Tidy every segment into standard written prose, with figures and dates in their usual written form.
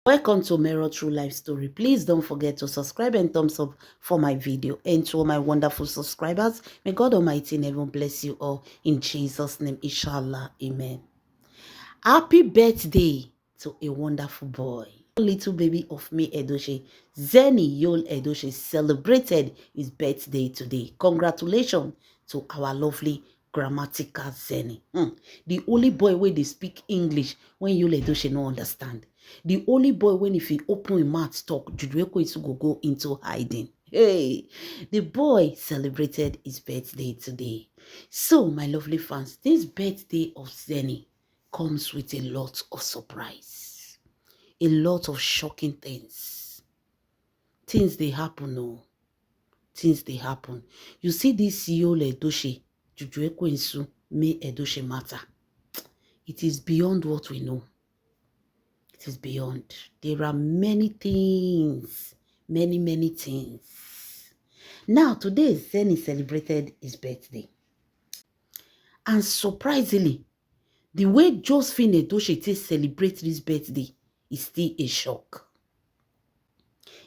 Welcome to Mirror True Life Story. Please don't forget to subscribe and thumbs up for my video. And to all my wonderful subscribers, may God Almighty in heaven bless you all. In Jesus' name, inshallah. Amen. Happy birthday to a wonderful boy. Little baby of me, Edoche, Zeni Yul Edoche, celebrated his birthday today. Congratulations to our lovely grammatical Zeni. The only boy where they speak English when Yul Edoche no understand. The only boy when if he open his mouth talk, Judweko is go into hiding. Hey, the boy celebrated his birthday today. So, my lovely fans, this birthday of Zeni comes with a lot of surprise, a lot of shocking things. Things they happen, no. Things they happen. You see this Yul Edoche, Juju Ekwensu, May Edoche matter. It is beyond what we know. It is beyond. There are many things, many things. Now, today, Zeni celebrated his birthday. And surprisingly, the way Josephine Edoche celebrates this birthday is still a shock.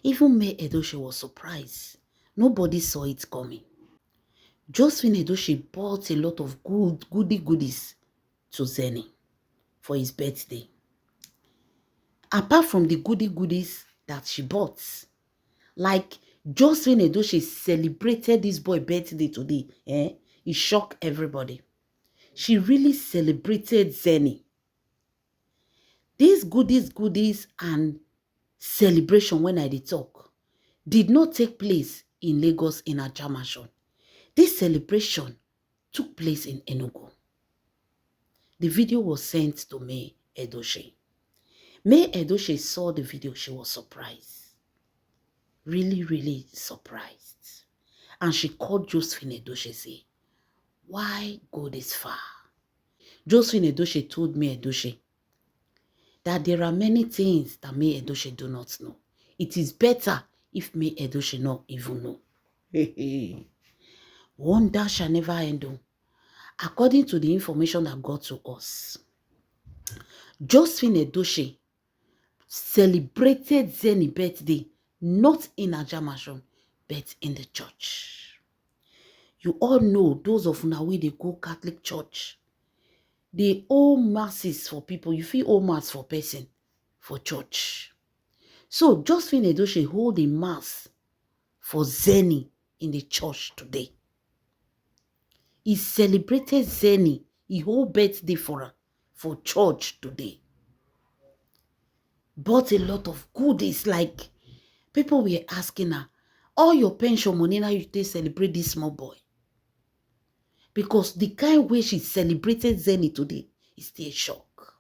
Even May Edoche was surprised. Nobody saw it coming. Josephine Edoche bought a lot of goodies to Zeni for his birthday. Apart from the goodies that she bought, like Josephine Edoche celebrated this boy's birthday today, it shocked everybody. She really celebrated Zeni. These goodies and celebration when I did talk did not take place in Lagos in Ajah Mansion. This celebration took place in Enugu. The video was sent to May Edoche. May Edoche saw the video. She was surprised. Really surprised. And she called Josephine Edoche say, why go this far? Josephine Edoche told May Edoche that there are many things that May Edoche do not know. It is better if May Edoche not even know. Wonder shall never end. According to the information that got to us, Josephine Edoche celebrated Zeni's birthday not in Ajah Mansion, but in the church. You all know, those of una wey dey go Catholic church, they owe masses for people. You feel owe mass for person for church. So Josephine Edoche hold a mass for Zeni in the church today. He celebrated Zeni, he whole birthday for her, for church today. Bought a lot of goodies, like people were asking her, all your pension money now you take celebrate this small boy. Because the kind way she celebrated Zeni today is still a shock.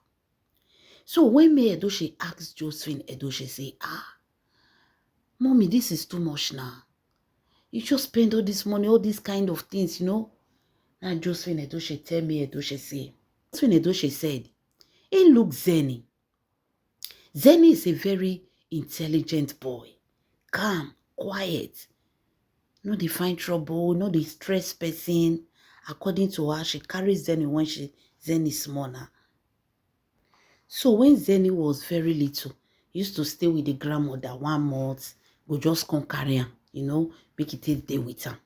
So when May Edoche asked Josephine Edoche, say, Mommy, this is too much now. You just spend all this money, all these kind of things, you know. Now Josephine Edoche tell May Edoche say, Josephine Edoche said, hey, look, Zeni. Zeni is a very intelligent boy. Calm, quiet. No dey find trouble, no dey stress person. According to her, she carries Zeni when Zeni is small now. So when Zeni was very little, he used to stay with the grandmother 1 month, go just come carry her, you know, make it take day with her.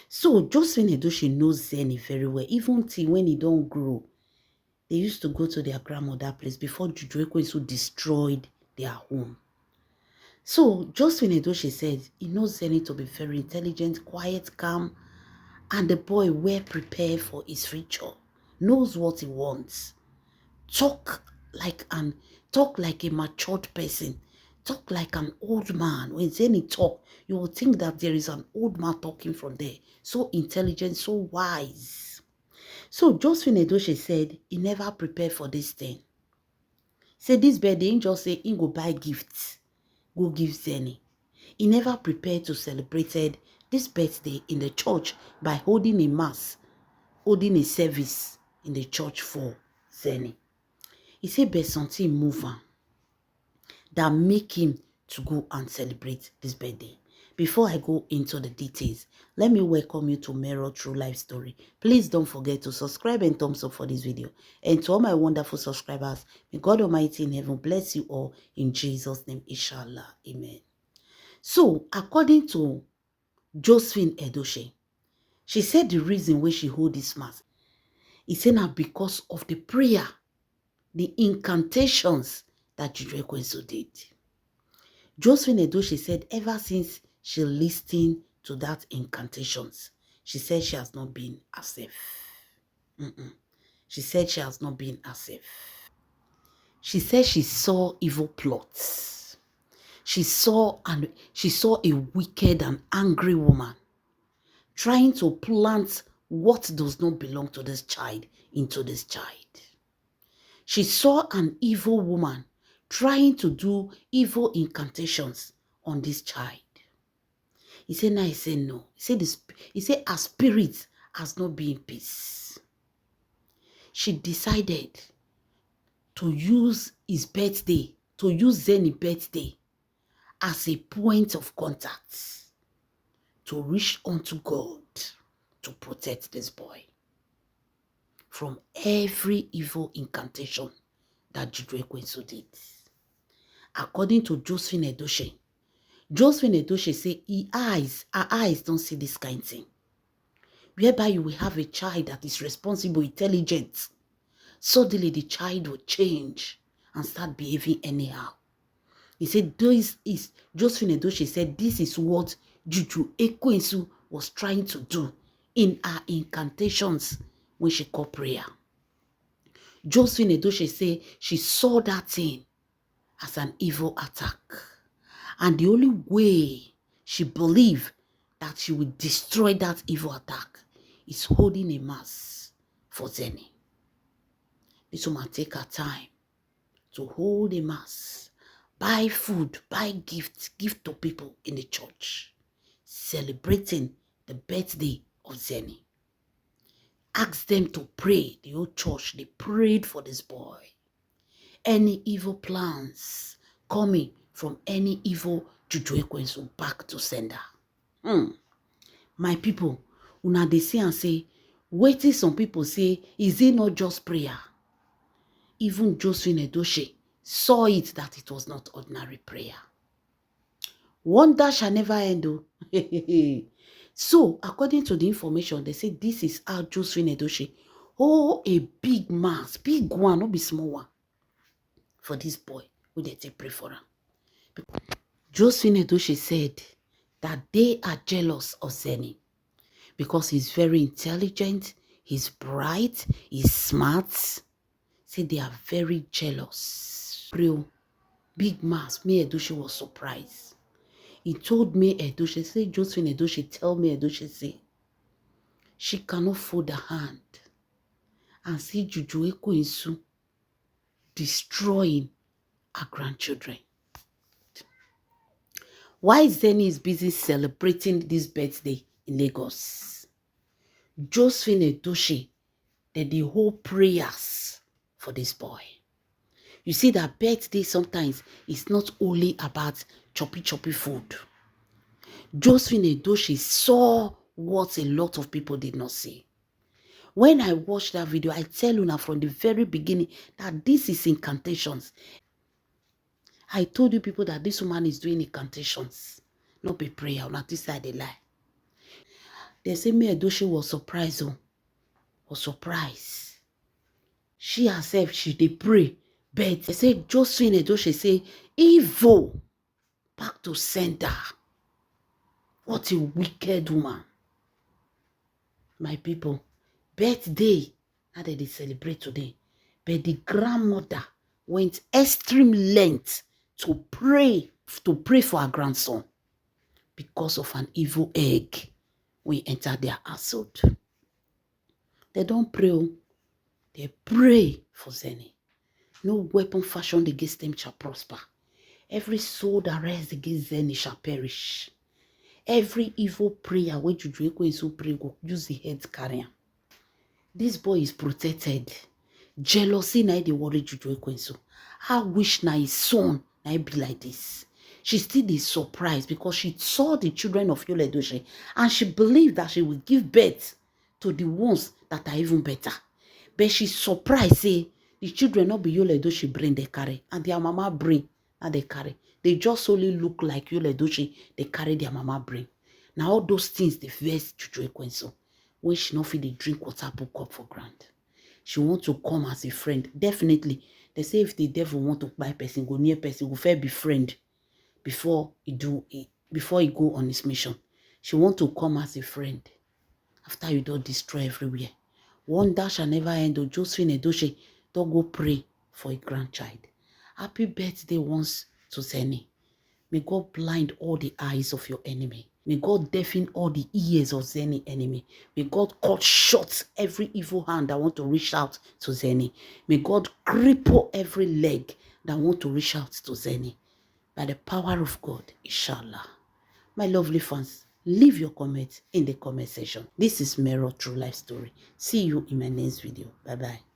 So Josephine Edoche knows Zeni very well. Even till when he don't grow, they used to go to their grandmother place before Juju Ekwensu destroyed their home. So Josephine Edoche said he knows Zeni to be very intelligent, quiet, calm, and the boy well prepared for his future, knows what he wants. Talk like a matured person. Talk like an old man. When Zeni talk, you will think that there is an old man talking from there. So intelligent, so wise. So Josephine Edoche said he never prepared for this thing. Say this birthday, he just say he go buy gifts, go give Zeni. He never prepared to celebrate this birthday in the church by holding a mass, holding a service in the church for Zeni. He said but something move on that make him to go and celebrate this birthday. Before I go into the details, let me welcome you to Mirror True Life Story. Please don't forget to subscribe and thumbs up for this video. And to all my wonderful subscribers, may God Almighty in heaven bless you all in Jesus' name, inshallah. Amen. So, according to Josephine Edochie, she said the reason why she hold this mass is now because of the prayer, the incantations that Juju Ekwensu did. Josephine Edochie said ever since she listened to that incantations, she said she has not been herself. She said she has not been herself. She said she saw evil plots. She saw a wicked and angry woman trying to plant what does not belong to this child into this child. She saw an evil woman trying to do evil incantations on this child. He said, no, he said, no. He said, her spirit has not been in peace. She decided to use his birthday, to use Zenny's birthday as a point of contact to reach unto God to protect this boy from every evil incantation that Juju Ekwensu did. According to Josephine Edochie, Josephine Edochie say her eyes don't see this kind of thing. Whereby you will have a child that is responsible, intelligent. Suddenly the child will change and start behaving anyhow. He said, Josephine Edochie said, this is what Juju Ekwensu was trying to do in her incantations when she called prayer. Josephine Edochie said she saw that thing as an evil attack. And the only way she believed that she would destroy that evil attack is holding a mass for Zenny. This woman take her time to hold a mass, buy food, buy gifts, give to people in the church, celebrating the birthday of Zenny. Ask them to pray. The whole church, they prayed for this boy. Any evil plans coming from any evil Juju Ekwensu back to sender. My people, una dey see and say, waiting some people say, is it not just prayer? Even Josephine Edochie saw it that it was not ordinary prayer. Wonder shall never end. So, according to the information, they say this is how Josephine Edochie, a big mass, big one, not be small one, for this boy, who they take pray for him. Josephine Edochie said that they are jealous of Zenny because he's very intelligent, he's bright, he's smart. Say they are very jealous. Real big mass. Me Edochie was surprised. He told me Edochie, say Josephine Edochie, tell me Edochie, say she cannot fold her hand and see Juju Ekwensu destroying her grandchildren. Why Zenny is busy celebrating this birthday in Lagos? Josephine Edochie did the whole prayers for this boy. You see that birthday sometimes is not only about choppy food. Josephine Edochie saw what a lot of people did not see. When I watched that video, I tell you now from the very beginning that this is incantations. I told you people that this woman is doing incantations, not be prayer. Not this side they lie. They say me Edochie was surprised. Was surprised. She herself, she dey pray. But they say Josephine Edochie say evil back to sender. What a wicked woman. My people, birthday, how did they celebrate today? But the grandmother went extreme length to pray for her grandson because of an evil egg when entered their household. They don't pray. They pray for Zenny. No weapon fashioned against them shall prosper. Every soul that rises against Zenny shall perish. Every evil prayer when Juju Ekwensu pray go use the head carrier. This boy is protected. Jealousy na dey worry Juju Ekwensu. I wish na his son na be like this. she still is surprised because she saw the children of Yul Edochie and she believed that she will give birth to the ones that are even better. But she's surprised, say, the children not be Yul Edochie brain they carry, and their mama brain that they carry. They just only look like Yul Edochie, they carry their mama brain. Now all those things, the first Juju Ekwensu, when she not feel the drink water book up for granted. She want to come as a friend. Definitely, they say if the devil want to buy person, go near person, go fair be friend before he go on his mission. She want to come as a friend. After you don't destroy everywhere. Wonder shall never end. O Josephine Edochie, don't go pray for a grandchild. Happy birthday once to Zeni. May God blind all the eyes of your enemy. May God deafen all the ears of Zeni enemy. May God cut short every evil hand that want to reach out to Zeni. May God cripple every leg that want to reach out to Zeni. By the power of God, inshallah. My lovely fans, leave your comments in the comment section. This is Mero True Life Story. See you in my next video. Bye-bye.